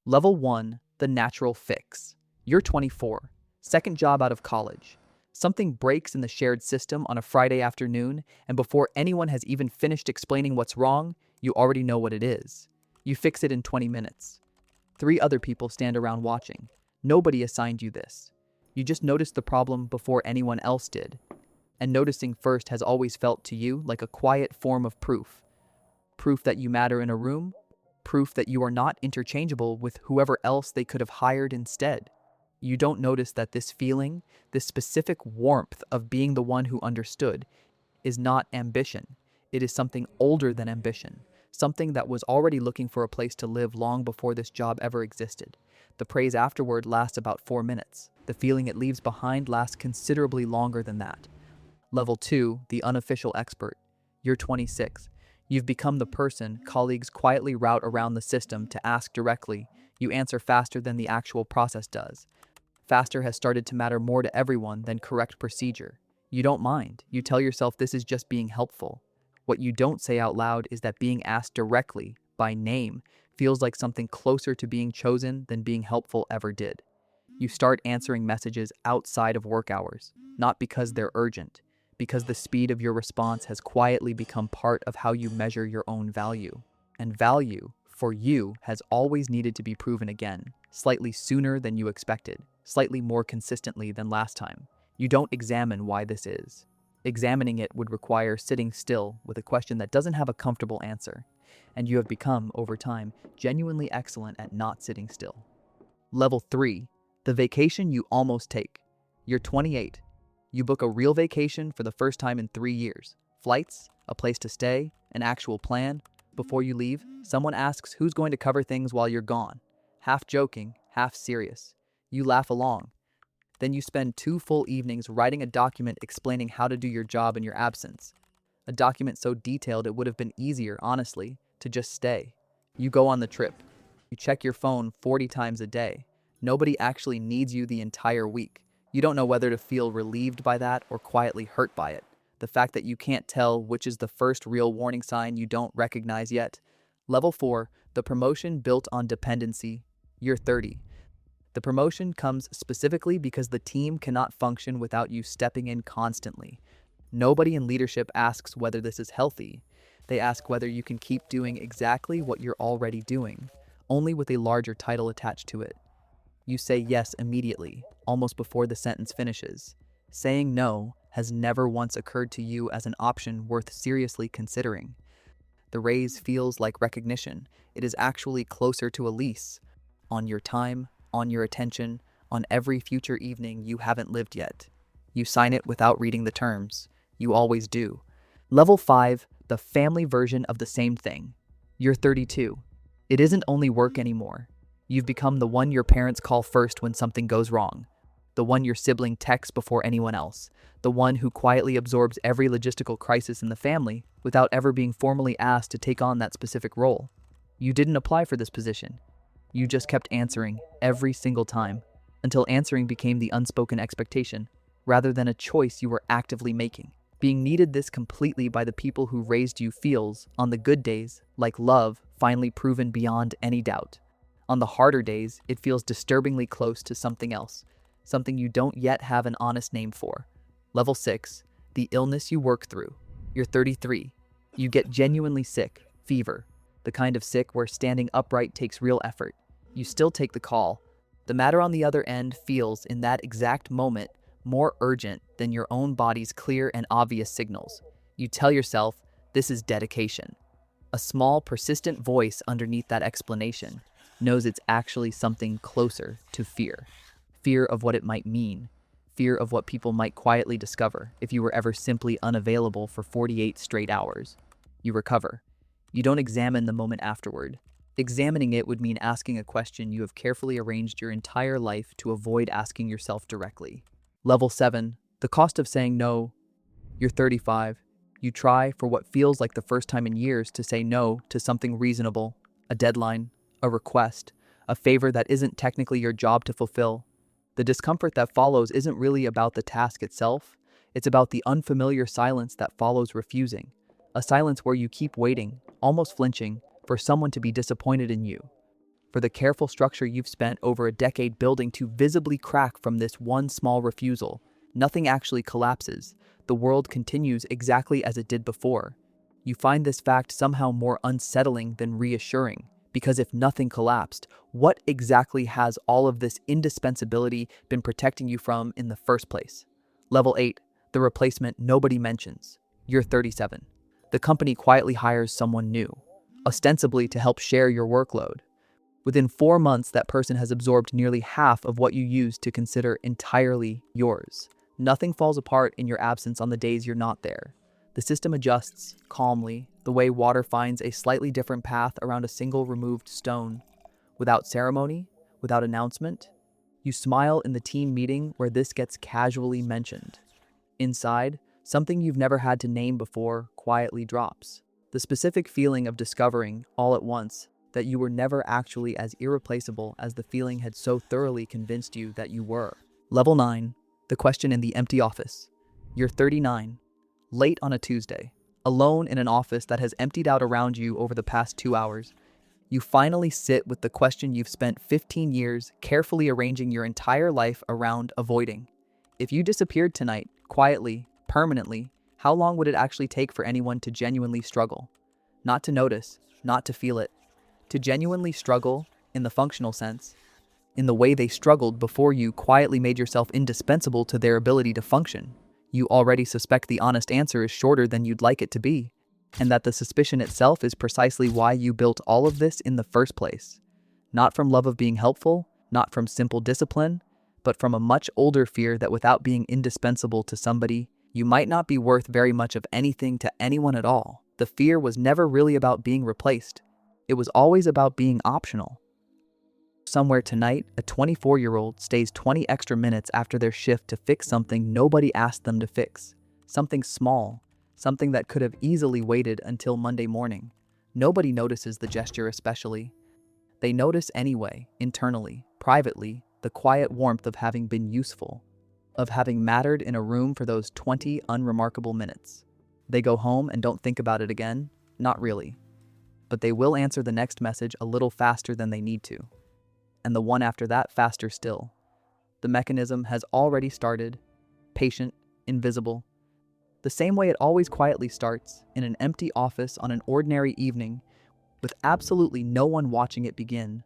Level 1, the natural fix. You're 24, second job out of college. Something breaks in the shared system on a Friday afternoon, and before anyone has even finished explaining what's wrong, you already know what it is. You fix it in 20 minutes. Three other people stand around watching. Nobody assigned you this. You just noticed the problem before anyone else did. And noticing first has always felt to you like a quiet form of proof. Proof that you matter in a room, proof that you are not interchangeable with whoever else they could have hired instead. You don't notice that this feeling, this specific warmth of being the one who understood, is not ambition. It is something older than ambition, something that was already looking for a place to live long before this job ever existed. The praise afterward lasts about 4 minutes. The feeling it leaves behind lasts considerably longer than that. Level 2, the unofficial expert. You're 26. You've become the person colleagues quietly route around the system to ask directly. You answer faster than the actual process does. Faster has started to matter more to everyone than correct procedure. You don't mind. You tell yourself this is just being helpful. What you don't say out loud is that being asked directly, by name, feels like something closer to being chosen than being helpful ever did. You start answering messages outside of work hours, not because they're urgent, because the speed of your response has quietly become part of how you measure your own value. And value, for you, has always needed to be proven again, slightly sooner than you expected, slightly more consistently than last time. You don't examine why this is. Examining it would require sitting still with a question that doesn't have a comfortable answer, and you have become, over time, genuinely excellent at not sitting still. Level 3, the vacation you almost take. You're 28. You book a real vacation for the first time in 3 years. Flights, a place to stay, an actual plan. Before you leave, someone asks who's going to cover things while you're gone. Half joking, half serious. You laugh along. Then you spend 2 full evenings writing a document explaining how to do your job in your absence. A document so detailed it would have been easier, honestly, to just stay. You go on the trip. You check your phone 40 times a day. Nobody actually needs you the entire week. You don't know whether to feel relieved by that or quietly hurt by it. The fact that you can't tell which is the first real warning sign you don't recognize yet. Level 4, the promotion built on dependency. You're 30. The promotion comes specifically because the team cannot function without you stepping in constantly. Nobody in leadership asks whether this is healthy. They ask whether you can keep doing exactly what you're already doing, only with a larger title attached to it. You say yes immediately, almost before the sentence finishes. Saying no has never once occurred to you as an option worth seriously considering. The raise feels like recognition. It is actually closer to a lease. On your time, on your attention, on every future evening you haven't lived yet. You sign it without reading the terms. You always do. Level 5, the family version of the same thing. You're 32. It isn't only work anymore. You've become the one your parents call first when something goes wrong, the one your sibling texts before anyone else, the one who quietly absorbs every logistical crisis in the family without ever being formally asked to take on that specific role. You didn't apply for this position. You just kept answering every single time until answering became the unspoken expectation rather than a choice you were actively making. Being needed this completely by the people who raised you feels, on the good days, like love finally proven beyond any doubt. On the harder days, it feels disturbingly close to something else, something you don't yet have an honest name for. Level 6, the illness you work through. You're 33. You get genuinely sick, fever, the kind of sick where standing upright takes real effort. You still take the call. The matter on the other end feels, in that exact moment, more urgent than your own body's clear and obvious signals. You tell yourself, this is dedication. A small, persistent voice underneath that explanation knows it's actually something closer to fear. Fear of what it might mean. Fear of what people might quietly discover if you were ever simply unavailable for 48 straight hours. You recover. You don't examine the moment afterward. Examining it would mean asking a question you have carefully arranged your entire life to avoid asking yourself directly. Level 7, the cost of saying no. You're 35. You try, for what feels like the first time in years, to say no to something reasonable, a deadline, a request, a favor that isn't technically your job to fulfill. The discomfort that follows isn't really about the task itself. It's about the unfamiliar silence that follows refusing. A silence where you keep waiting, almost flinching, for someone to be disappointed in you. for the careful structure you've spent over a decade building to visibly crack from this one small refusal. Nothing actually collapses. The world continues exactly as it did before. You find this fact somehow more unsettling than reassuring, because if nothing collapsed, what exactly has all of this indispensability been protecting you from in the first place? Level 8, the replacement nobody mentions. You're 37. The company quietly hires someone new, ostensibly to help share your workload. Within 4 months, that person has absorbed nearly half of what you used to consider entirely yours. Nothing falls apart in your absence on the days you're not there. The system adjusts, calmly, the way water finds a slightly different path around a single removed stone. Without ceremony, without announcement, you smile in the team meeting where this gets casually mentioned. Inside, something you've never had to name before quietly drops. The specific feeling of discovering, all at once, that you were never actually as irreplaceable as the feeling had so thoroughly convinced you that you were. Level 9, the question in the empty office. You're 39, late on a Tuesday, alone in an office that has emptied out around you over the past 2 hours. You finally sit with the question you've spent 15 years carefully arranging your entire life around avoiding. If you disappeared tonight, quietly, permanently, how long would it actually take for anyone to genuinely struggle? Not to notice, not to feel it. To genuinely struggle, in the functional sense, in the way they struggled before you quietly made yourself indispensable to their ability to function. You already suspect the honest answer is shorter than you'd like it to be, and that the suspicion itself is precisely why you built all of this in the first place. Not from love of being helpful, not from simple discipline, but from a much older fear that without being indispensable to somebody, you might not be worth very much of anything to anyone at all. The fear was never really about being replaced. It was always about being optional. Somewhere tonight, a 24-year-old stays 20 extra minutes after their shift to fix something nobody asked them to fix. Something small, something that could have easily waited until Monday morning. Nobody notices the gesture especially. They notice anyway, internally, privately, the quiet warmth of having been useful, of having mattered in a room for those 20 unremarkable minutes. They go home and don't think about it again? Not really. But they will answer the next message a little faster than they need to. And the one after that faster still. The mechanism has already started, patient, invisible. The same way it always quietly starts, in an empty office on an ordinary evening, with absolutely no one watching it begin.